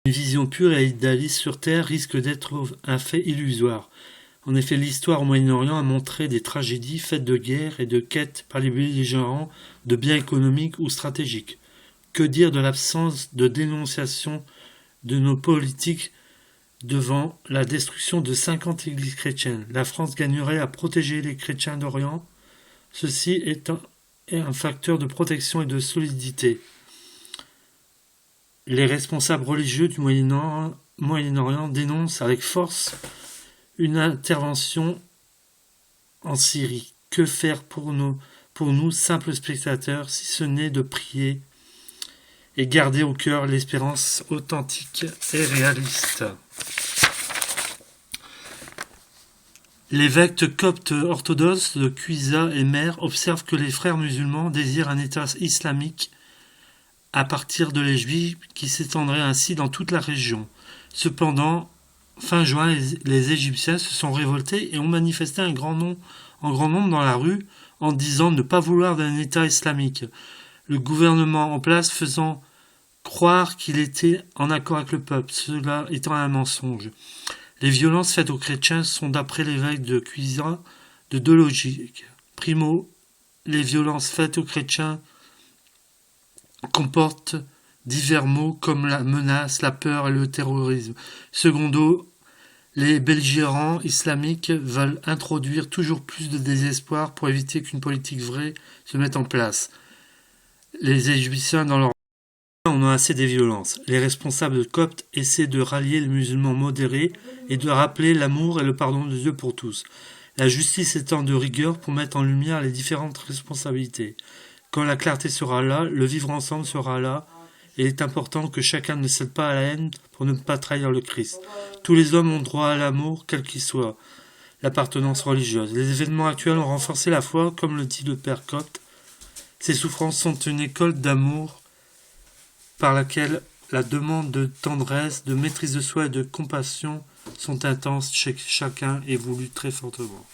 Une vision pure et idéaliste sur Terre risque d'être un fait illusoire. En effet, l'histoire au Moyen-Orient a montré des tragédies faites de guerres et de quêtes par les belligérants de biens économiques ou stratégiques. Que dire de l'absence de dénonciation de nos politiques devant la destruction de 50 églises chrétiennes? La France gagnerait à protéger les chrétiens d'Orient. Ceci est un facteur de protection et de solidité. Les responsables religieux du Moyen-Orient dénoncent avec force une intervention en Syrie. Que faire pour nous, simples spectateurs, si ce n'est de prier et garder au cœur l'espérance authentique et réaliste? L'évêque copte orthodoxe de Cuisa et Mer observe que les frères musulmans désirent un État islamique à partir de l'Égypte qui s'étendrait ainsi dans toute la région. Cependant, fin juin, les Égyptiens se sont révoltés et ont manifesté en grand nombre dans la rue en disant ne pas vouloir d'un État islamique. Le gouvernement en place faisant croire qu'il était en accord avec le peuple, cela étant un mensonge. Les violences faites aux chrétiens sont, d'après l'évêque de Cuisa, de deux logiques. Primo, les violences faites aux chrétiens comportent divers mots comme la menace, la peur et le terrorisme. Secondo, les belligérants islamiques veulent introduire toujours plus de désespoir pour éviter qu'une politique vraie se mette en place. Les Égyptiens, dans leur on a assez des violences. Les responsables coptes essaient de rallier les musulmans modérés et de rappeler l'amour et le pardon de Dieu pour tous. La justice étant de rigueur pour mettre en lumière les différentes responsabilités. Quand la clarté sera là, le vivre ensemble sera là, et il est important que chacun ne cède pas à la haine pour ne pas trahir le Christ. Tous les hommes ont droit à l'amour, quel qu'il soit, l'appartenance religieuse. Les événements actuels ont renforcé la foi, comme le dit le père copte. Ces souffrances sont une école d'amour par laquelle la demande de tendresse, de maîtrise de soi et de compassion sont intenses chez chacun et voulues très fortement.